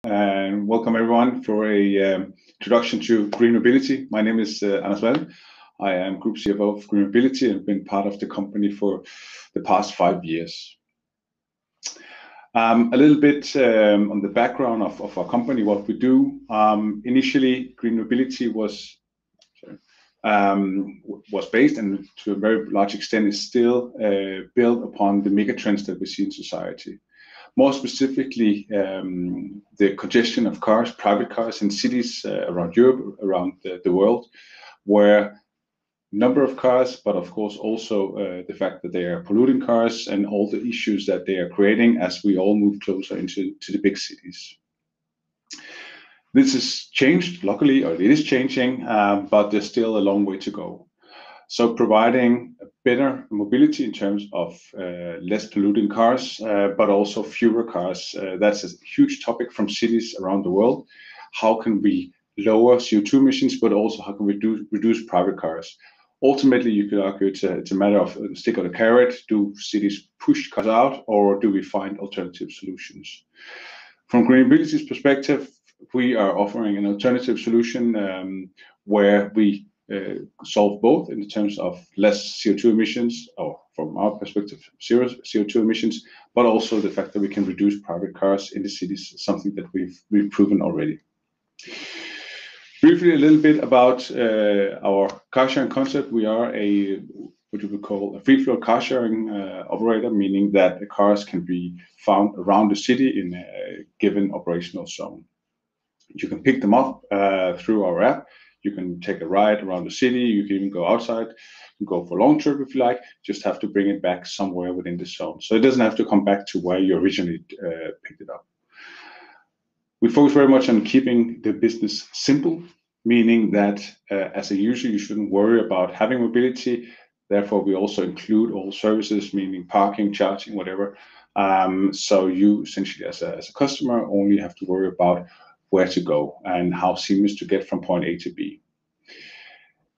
and welcome everyone for a introduction to GreenMobility. My name is Anders. I am Group CFO of GreenMobility and been part of the company for the past 5 years. A little bit on the background of our company, what we do. Initially, GreenMobility was based, and to a very large extent is still built upon the mega trends that we see in society. More specifically, the congestion of cars, private cars in cities around Europe, around the world, where number of cars, but of course also the fact that they are polluting cars and all the issues that they are creating as we all move closer into the big cities. This has changed, luckily, or it is changing, but there's still a long way to go. So providing a better mobility in terms of less polluting cars, but also fewer cars. That's a huge topic from cities around the world. How can we lower CO2 emissions, but also how can we reduce private cars? Ultimately, you could argue it's a matter of stick or the carrot. Do cities push cars out, or do we find alternative solutions? From GreenMobility's perspective, we are offering an alternative solution where we solve both in terms of less CO2 emissions, or from our perspective, zero CO2 emissions, but also the fact that we can reduce private cars in the cities, something that we've proven already. Briefly, a little bit about our car sharing concept. We are what you would call a free flow car sharing operator, meaning that the cars can be found around the city in a given operational zone. You can pick them up through our app. You can take a ride around the city. You can even go outside. You can go for a long trip if you like. Just have to bring it back somewhere within the zone. So it doesn't have to come back to where you originally picked it up. We focus very much on keeping the business simple, meaning that as a user, you shouldn't worry about having mobility. Therefore, we also include all services, meaning parking, charging, whatever. So you essentially, as a customer, only have to worry about where to go and how seamless to get from point A to B.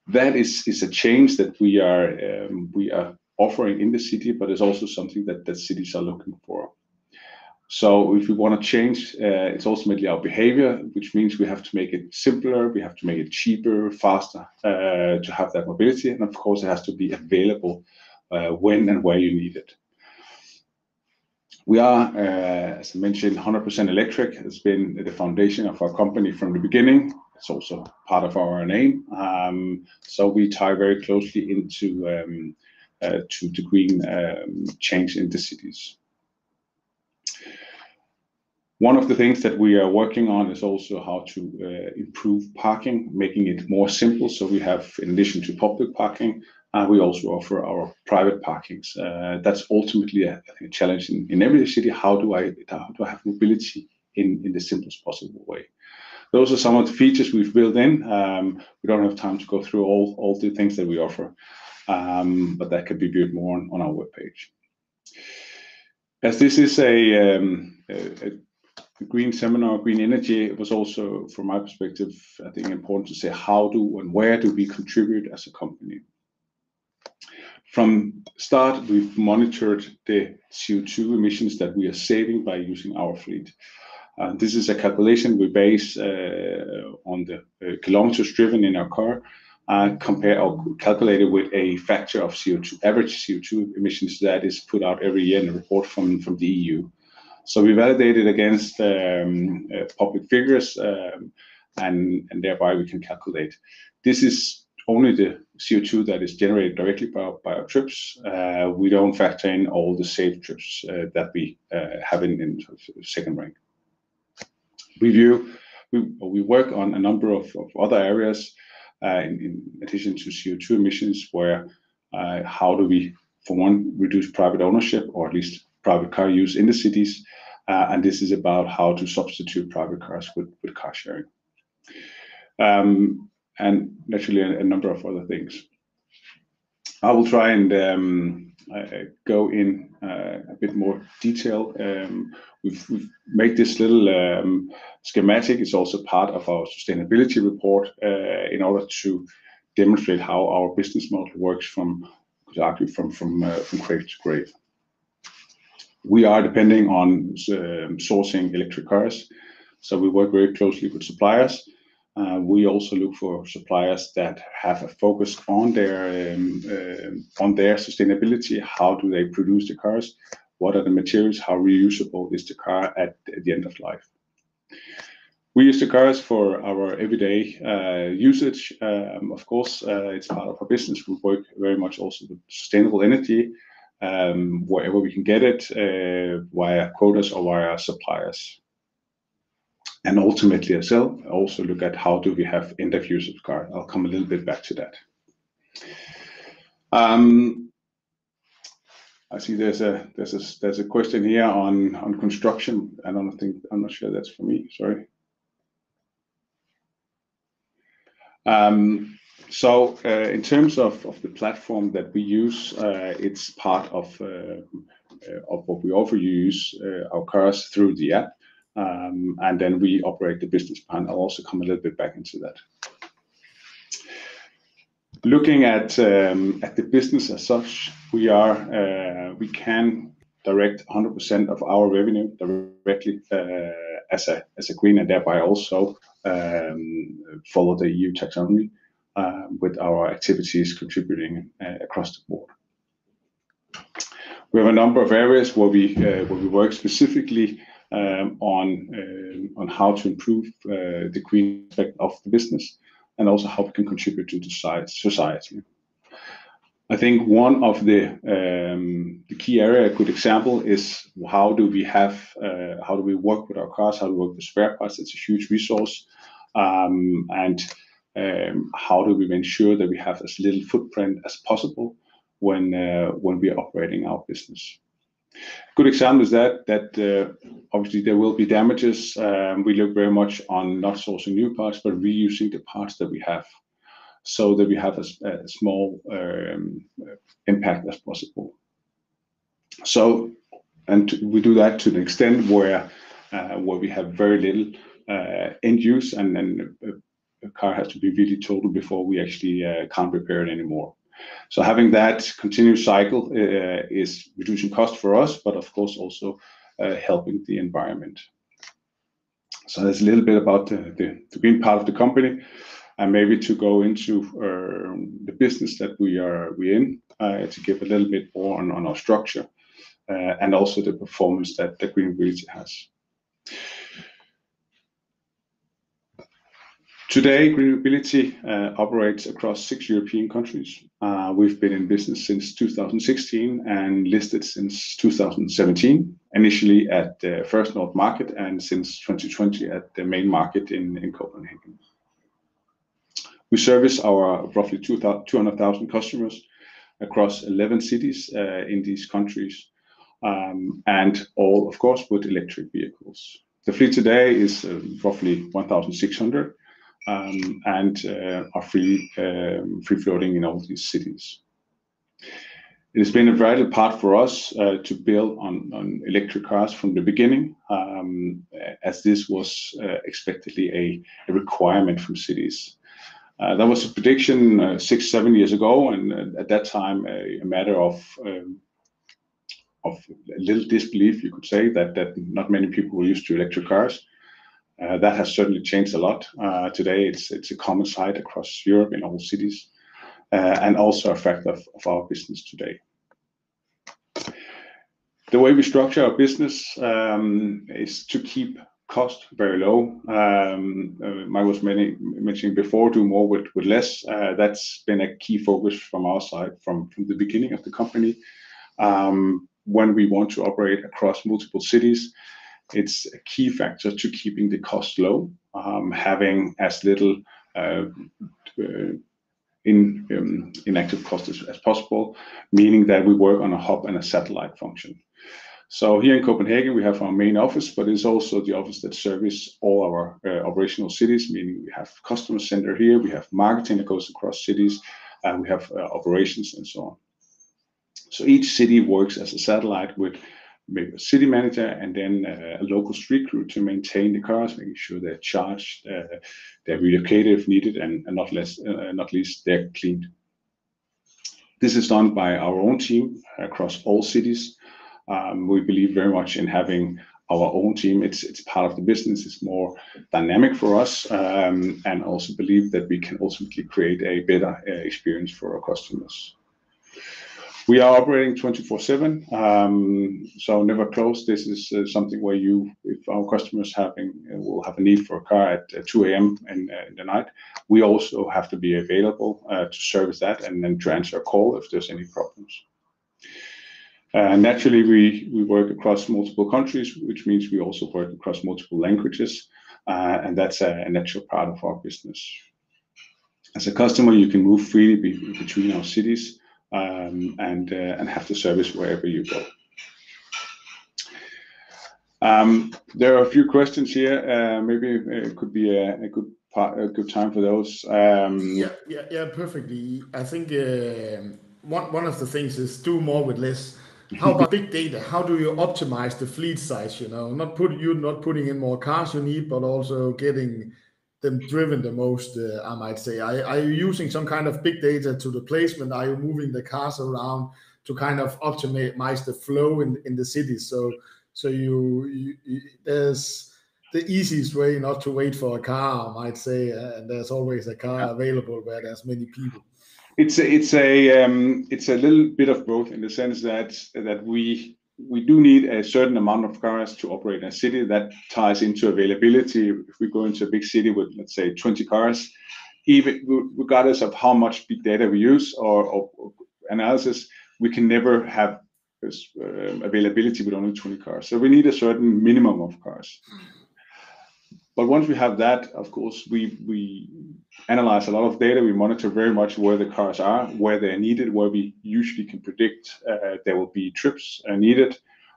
That is a change that we are offering in the city, but it's also something that cities are looking for. So if we want to change, it's ultimately our behavior, which means we have to make it simpler, we have to make it cheaper, faster to have that mobility. And of course, it has to be available when and where you need it. We are, as I mentioned, 100% electric. It's been the foundation of our company from the beginning. It's also part of our name. So we tie very closely into the green change in the cities. One of the things that we are working on is also how to improve parking, making it more simple. So we have, in addition to public parking, we also offer our private parkings. That's ultimately a challenge in every city. How do I have mobility in the simplest possible way? Those are some of the features we've built in. We don't have time to go through all the things that we offer, but that can be viewed more on our webpage. As this is a green seminar, green energy, it was also, from my perspective, I think important to say how do and where do we contribute as a company. From start, we've monitored the CO2 emissions that we are saving by using our fleet. This is a calculation we base on the kilometers driven in our car, compare or calculate it with a factor of average CO2 emissions that is put out every year in a report from the EU. So we validated against public figures, and thereby we can calculate. This is only the CO2 that is generated directly by our trips. We don't factor in all the saved trips that we have in second rank. We work on a number of other areas in addition to CO2 emissions, where how do we, for one, reduce private ownership, or at least private car use in the cities, and this is about how to substitute private cars with car sharing. And naturally a number of other things. I will try and go in a bit more detail. We've made this little schematic. It's also part of our sustainability report in order to demonstrate how our business model works from grave to grave. We are depending on sourcing electric cars. So we work very closely with suppliers. We also look for suppliers that have a focus on their sustainability. How do they produce the cars? What are the materials? How reusable is the car at the end of life? We use the cars for our everyday usage. Of course, it's part of our business. We work very much also with sustainable energy, wherever we can get it, via quotas or via suppliers. And ultimately as well, also look at how do we have end of use of the car. I'll come a little bit back to that. I see there's a question here on construction. I'm not sure that's for me. Sorry. In terms of the platform that we use, it's part of what we offer. You use our cars through the app, and then we operate the business plan. I'll also come a little bit back into that. Looking at the business as such, we can direct 100% of our revenue directly as a green, and thereby also follow the EU taxonomy with our activities contributing across the board. We have a number of areas where we work specifically on how to improve the green aspect of the business, and also how we can contribute to the society. I think one of the key area, a good example, is how do we work with our cars, how do we work with spare parts. It's a huge resource, and how do we ensure that we have as little footprint as possible when we are operating our business. A good example is that obviously there will be damages. We look very much on not sourcing new parts, but reusing the parts that we have, so that we have a small impact as possible. So, and we do that to the extent where we have very little end use, and then a car has to be really totaled before we actually can't repair it anymore. So having that continuous cycle is reducing cost for us, but of course also helping the environment. So that's a little bit about the green part of the company, and maybe to go into the business that we're in, to give a little bit more on our structure and also the performance that the GreenMobility has. Today, GreenMobility operates across 6 European countries. We've been in business since 2016 and listed since 2017, initially at the First North market, and since 2020 at the main market in Copenhagen. We service our roughly 200,000 customers across 11 cities in these countries, and all, of course, with electric vehicles. The fleet today is roughly 1,600. And are free floating in all these cities. It has been a vital part for us to build on electric cars from the beginning, as this was expectedly a requirement from cities. That was a prediction 6-7 years ago, and at that time a matter of a little disbelief, you could say, that not many people were used to electric cars. That has certainly changed a lot. Today it's a common sight across Europe in all cities, and also a fact of our business today. The way we structure our business is to keep cost very low. I was mentioning before, do more with less. That's been a key focus from our side from the beginning of the company. When we want to operate across multiple cities, it's a key factor to keeping the cost low, having as little inactive cost as possible, meaning that we work on a hub and a satellite function. So here in Copenhagen, we have our main office, but it's also the office that services all our operational cities, meaning we have customer center here, we have marketing that goes across cities, and we have operations and so on. So each city works as a satellite with maybe a city manager and then a local street crew to maintain the cars, making sure they're charged, they're relocated if needed, and not least they're cleaned. This is done by our own team across all cities. We believe very much in having our own team. It's part of the business. It's more dynamic for us, and also believe that we can ultimately create a better experience for our customers. We are operating 24/7, so never close. This is something where if our customers will have a need for a car at 2 a.m. in the night, we also have to be available to service that and then to answer a call if there's any problems. Naturally, we work across multiple countries, which means we also work across multiple languages, and that's a natural part of our business. As a customer, you can move freely between our cities and have the service wherever you go. There are a few questions here. Maybe it could be a good time for those. Yeah, perfectly. I think one of the things is do more with less. How about big data? How do you optimize the fleet size? Not putting in more cars you need, but also getting them driven the most. I might say, are you using some kind of big data to the placement? Are you moving the cars around to kind of optimize the flow in the city? So there's the easiest way not to wait for a car, I might say, and there's always a car available where there's many people. It's a little bit of both, in the sense that we do need a certain amount of cars to operate in a city. That ties into availability. If we go into a big city with, let's say, 20 cars, even regardless of how much big data we use or analysis, we can never have this availability with only 20 cars. So we need a certain minimum of cars. But once we have that, of course, we analyze a lot of data. We monitor very much where the cars are, where they're needed, where we usually can predict there will be trips needed.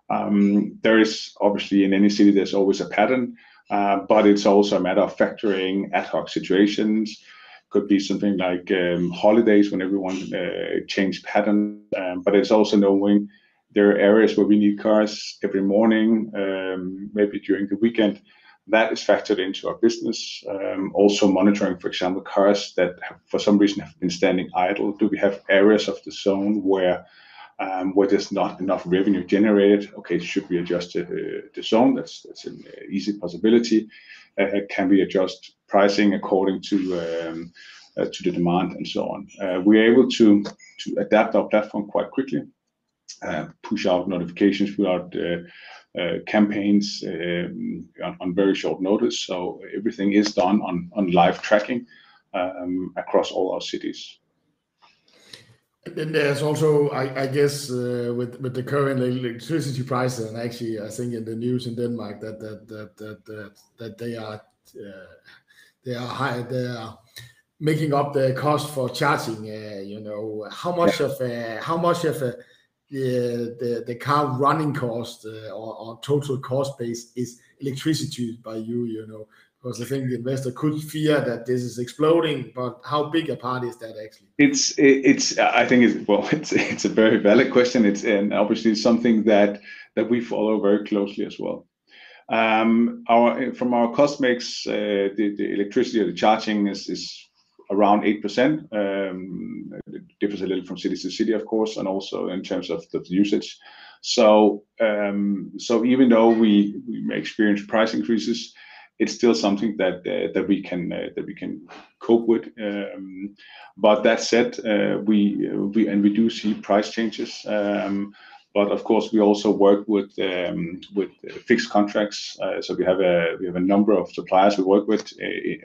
There is obviously, in any city, there's always a pattern, but it's also a matter of factoring ad hoc situations. Could be something like holidays when everyone change pattern, but it's also knowing there are areas where we need cars every morning, maybe during the weekend. That is factored into our business. Also monitoring, for example, cars that for some reason have been standing idle. Do we have areas of the zone where there's not enough revenue generated? Okay, should we adjust the zone? That's an easy possibility. Can we adjust pricing according to the demand and so on? We're able to adapt our platform quite quickly, push out notifications without campaigns on very short notice. So everything is done on live tracking across all our cities. And then there's also, I guess, with the current electricity prices, and actually, I think in the news in Denmark that they are high. They are making up the cost for charging. How much of the car running cost or total cost base is electricity by you? Because I think the investor could fear that this is exploding, but how big a part is that actually? It's a very valid question. And obviously something that we follow very closely as well. From our cost mix, the electricity or the charging is around 8%. It differs a little from city to city, of course, and also in terms of the usage. So even though we may experience price increases, it's still something that we can cope with. But that said, we do see price changes. But of course, we also work with fixed contracts. So we have a number of suppliers we work with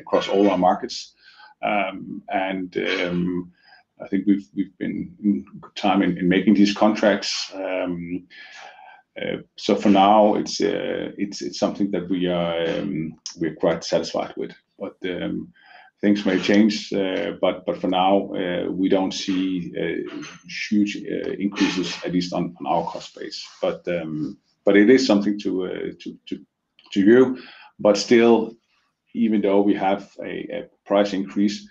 across all our markets. And I think we've been in good time in making these contracts. So for now, it's something that we're quite satisfied with. But things may change. But for now, we don't see huge increases, at least on our cost base. But it is something to view. But still, even though we have a price increase,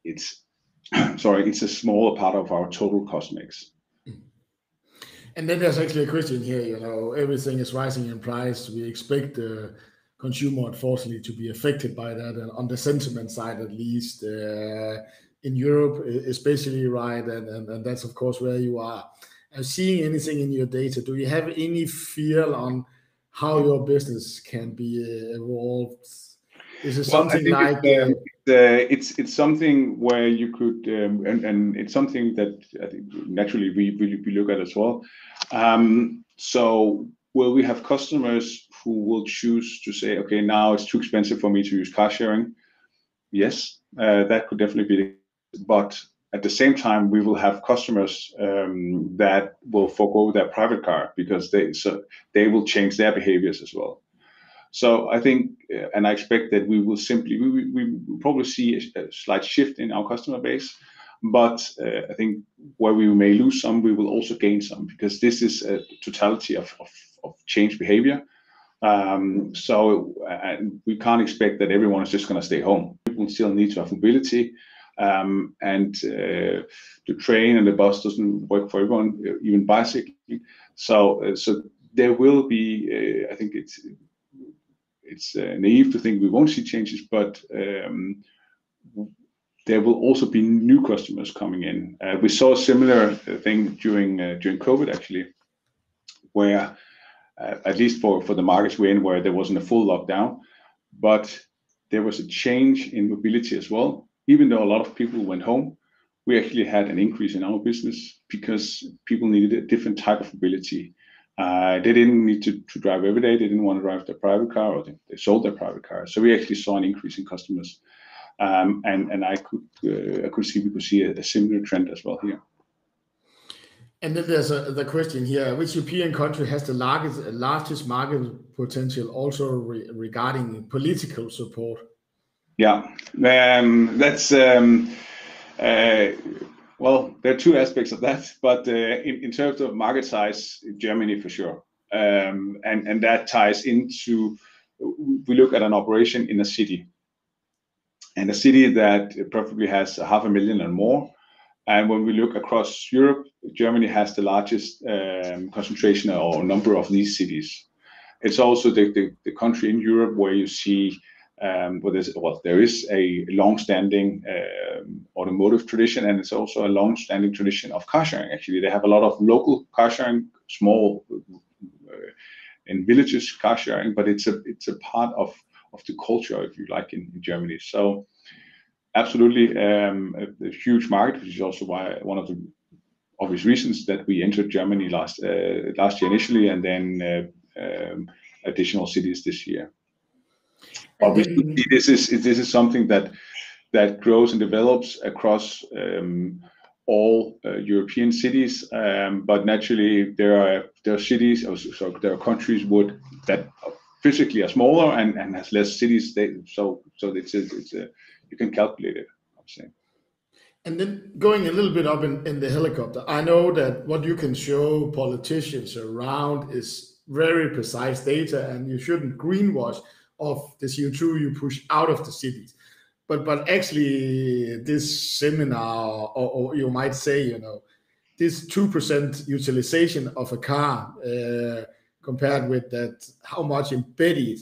it's a smaller part of our total cost mix. And then there's actually a question here, everything is rising in price. We expect the consumer, unfortunately, to be affected by that, and on the sentiment side, at least, in Europe, especially, right? And that's, of course, where you are. Seeing anything in your data, do you have any feel on how your business can be evolved? Is it Well, something it's something where you could, and it's something that I think naturally we look at as well. So will we have customers who will choose to say, okay, now it's too expensive for me to use car sharing? Yes, that could definitely be. But at the same time, we will have customers that will forego their private car because they will change their behaviors as well. So I think, and I expect that we will probably see a slight shift in our customer base, but I think where we may lose some, we will also gain some, because this is a totality of change behavior. So we can't expect that everyone is just going to stay home. People still need to have mobility, and the train and the bus doesn't work for everyone, even bicycling. So there will be, I think it's naive to think we won't see changes, but there will also be new customers coming in. We saw a similar thing during COVID, actually, where at least for the markets we're in, where there wasn't a full lockdown, but there was a change in mobility as well. Even though a lot of people went home, we actually had an increase in our business because people needed a different type of mobility. They didn't need to drive every day. They didn't want to drive their private car, or they sold their private car. So we actually saw an increase in customers, and I could see a similar trend as well here. And then there's the question here: which European country has the largest market potential, also regarding political support? Yeah, that's well, there are two aspects of that, but in terms of market size, Germany for sure, and that ties into, we look at an operation in a city, and a city that probably has 500,000 and more. And when we look across Europe, Germany has the largest concentration or number of these cities. It's also the country in Europe where you see there is a long-standing automotive tradition, and it's also a long-standing tradition of car sharing. Actually, they have a lot of local car sharing, small in villages car sharing, but it's a part of the culture, if you like, in Germany. So absolutely a huge market, which is also why one of the obvious reasons that we entered Germany last year initially, and then additional cities this year. Obviously, this is something that grows and develops across all European cities, but naturally there are cities, so there are countries that physically are smaller and has less cities. So it's you can calculate it, I'm saying. And then going a little bit up in the helicopter, I know that what you can show politicians around is very precise data, and you shouldn't greenwash of the CO2 you push out of the cities. But actually this seminar, or you might say, this 2% utilization of a car compared with that, how much embedded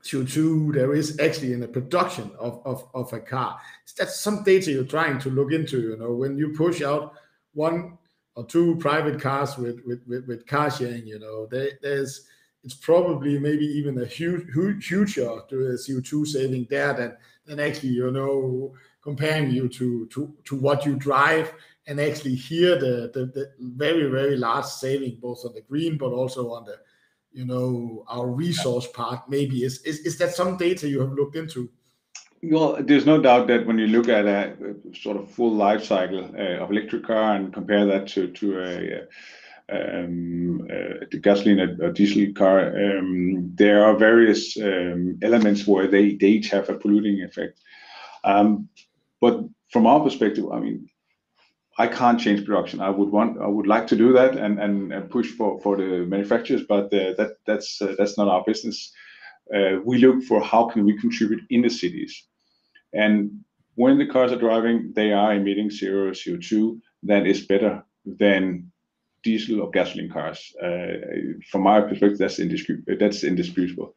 CO2 there is actually in the production of a car. That's some data you're trying to look into, when you push out 1 or 2 private cars with car sharing, it's probably maybe even a huger CO2 saving there than actually, comparing you to what you drive, and actually here the very, very large saving, both on the green, but also on the, our resource part. Maybe is that some data you have looked into? Well, there's no doubt that when you look at a sort of full life cycle of electric car and compare that to a gasoline or diesel car, there are various elements where they each have a polluting effect. But from our perspective, I mean, I can't change production. I would like to do that and push for the manufacturers, but that's not our business. We look for how can we contribute in the cities, and when the cars are driving, they are emitting zero CO2. That is better than diesel or gasoline cars. From my perspective, that's indisputable.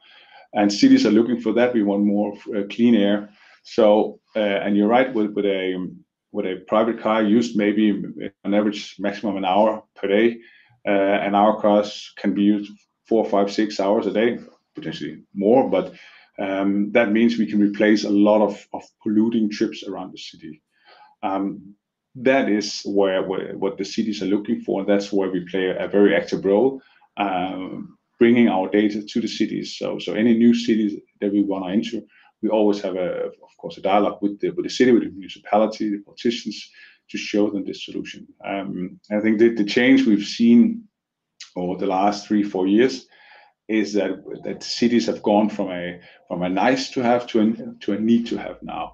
And cities are looking for that. We want more clean air. So, and you're right, with a private car used maybe on average maximum an hour per day, and our cars can be used 4, 5, 6 hours a day, potentially more, but that means we can replace a lot of polluting trips around the city. That is what the cities are looking for, and that's where we play a very active role, bringing our data to the cities. So any new cities that we want to enter, we always have of course a dialogue with the city, with the municipality, the politicians, to show them this solution. I think that the change we've seen over the last 3-4 years is that cities have gone from a nice to have to a need to have now.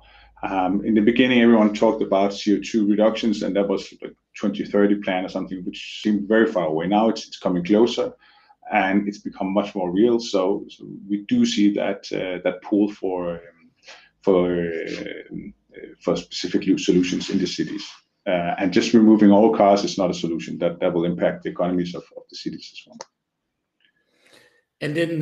In the beginning, everyone talked about CO2 reductions, and that was like 2030 plan or something, which seemed very far away. Now it's coming closer, and it's become much more real. So we do see that pull for specific solutions in the cities. And just removing all cars is not a solution. That will impact the economies of the cities as well. And then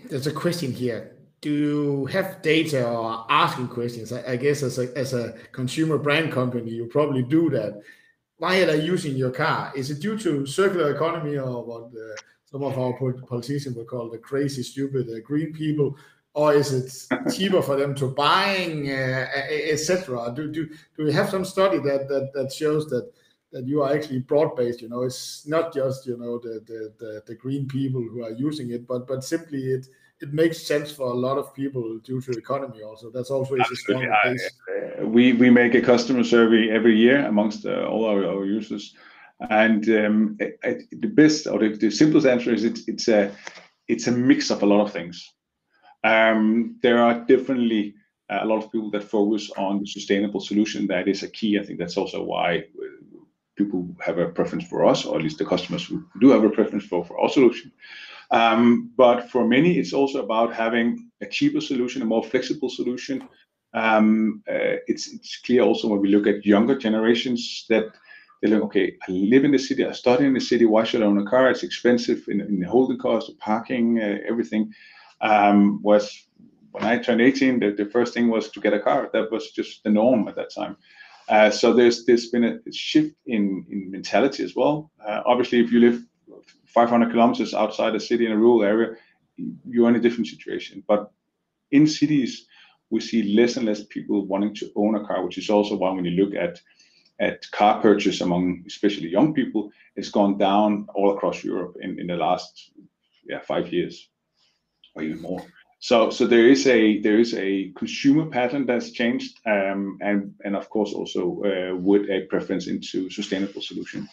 there's a question here. Do you have data or asking questions? I guess as a consumer brand company, you probably do that. Why are they using your car? Is it due to circular economy, or what some of our politicians would call the crazy, stupid green people? Or is it cheaper for them to buying, etc.? Do you have some study that shows that you are actually broad-based? It's not just the green people who are using it, but simply it makes sense for a lot of people due to economy. Also, that's also a strong case. We make a customer survey every year amongst all our users, and the best or the simplest answer is it's a mix of a lot of things. There are definitely a lot of people that focus on the sustainable solution. That is a key. I think that's also why people have a preference for us, or at least the customers who do have a preference for our solution. But for many, it's also about having a cheaper solution, a more flexible solution. It's clear also when we look at younger generations that they're like, okay, I live in the city, I study in the city, why should I own a car? It's expensive in the holding cost, the parking, everything. Was when I turned 18, the first thing was to get a car. That was just the norm at that time. So there's been a shift in mentality as well. Obviously, if you live 500 kilometers outside the city in a rural area, you're in a different situation. But in cities, we see less and less people wanting to own a car, which is also why when you look at car purchase among especially young people, it's gone down all across Europe in the last 5 years. Or even more. So there is a consumer pattern that's changed, and of course also with a preference into sustainable solution.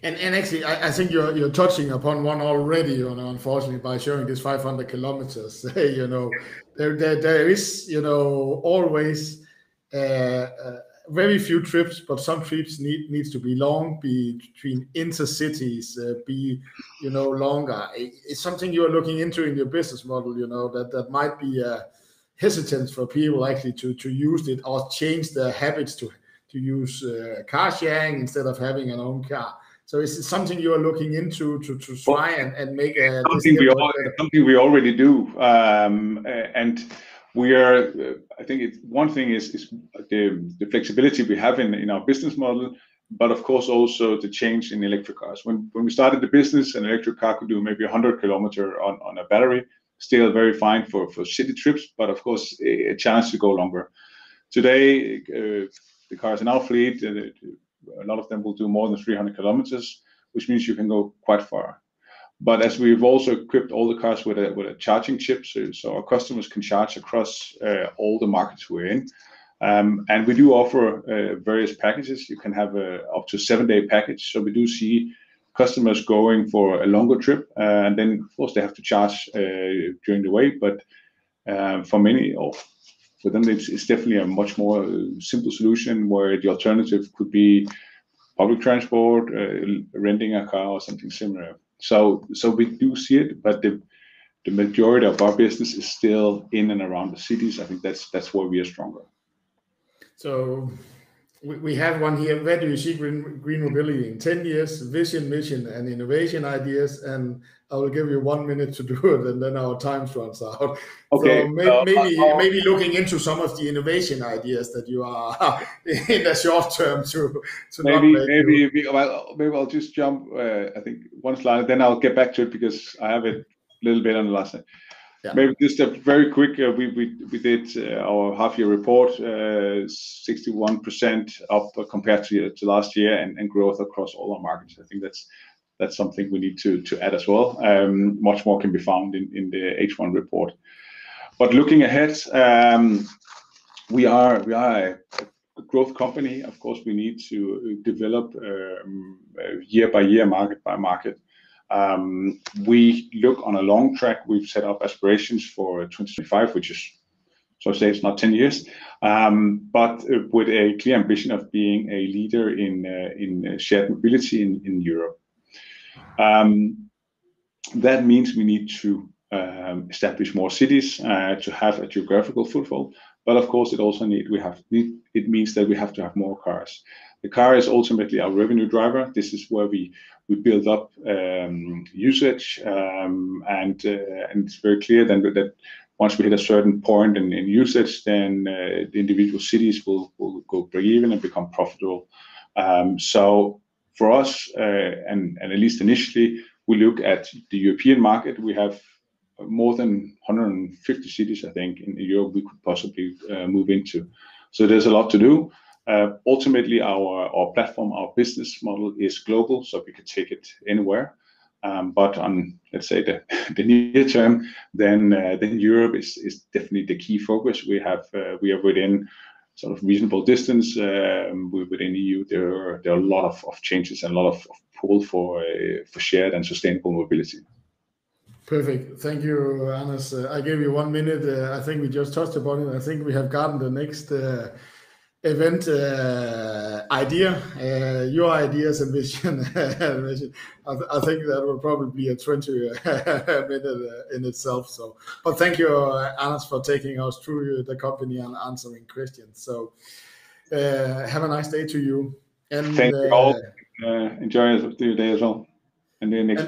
And actually, I think you're touching upon one already, unfortunately, by showing this 500 kilometers. There is always very few trips, but some trips needs to be long, be between intercities, be longer. It's something you are looking into in your business model. That might be a hesitance for people actually to use it or change their habits to use car sharing instead of having an own car. So is it something you are looking into to try and make a something we already do, and we are. I think one thing is the flexibility we have in our business model, but of course also the change in electric cars. When we started the business, an electric car could do maybe 100 kilometers on a battery, still very fine for city trips, but of course a chance to go longer. Today, the cars in our fleet, a lot of them will do more than 300 kilometers, which means you can go quite far. But as we've also equipped all the cars with a charging chip, so our customers can charge across all the markets we're in. And we do offer various packages. You can have up to 7-day package. So we do see customers going for a longer trip, and then of course they have to charge during the way. But for many, or for them, it's definitely a much more simple solution where the alternative could be public transport, renting a car, or something similar. So we do see it, but the majority of our business is still in and around the cities. I think that's where we are stronger. So We have one here. Where do you see GreenMobility in 10 years? Vision, mission, and innovation ideas. And I will give you 1 minute to do it, and then our time runs out. Okay. So maybe looking into some of the innovation ideas that you are in the short term to maybe I'll just jump. I think one slide, then I'll get back to it because I have it a little bit on the last slide. Yeah. Maybe just a very quick, we did our half-year report, 61% up compared to last year, and growth across all our markets. I think that's something we need to add as well. Much more can be found in the H1 report. But looking ahead, we are a growth company. Of course, we need to develop year by year, market by market. We look on a long track. We've set up aspirations for 2025, which is, so to say, it's not 10 years, but with a clear ambition of being a leader in shared mobility in Europe. That means we need to establish more cities to have a geographical foothold. But of course, it also it means that we have to have more cars. The car is ultimately our revenue driver. This is where we build up usage, and it's very clear then that once we hit a certain point in usage, then the individual cities will go break even and become profitable. So for us, and at least initially, we look at the European market. We have more than 150 cities, I think, in Europe we could possibly move into. So there's a lot to do. Ultimately, our platform, our business model is global, so we can take it anywhere. But on, let's say, the near term, then Europe is definitely the key focus. We are within sort of reasonable distance. Within EU, there are a lot of changes and a lot of pull for shared and sustainable mobility. Perfect. Thank you, Anders. I gave you 1 minute. I think we just touched upon it. I think we have gotten the next event idea, your ideas and vision. I think that will probably be a 20-minute in itself. So, but thank you, Anders, for taking us through the company and answering questions. So have a nice day to you. And thank you all. Enjoy your day as well. And the next.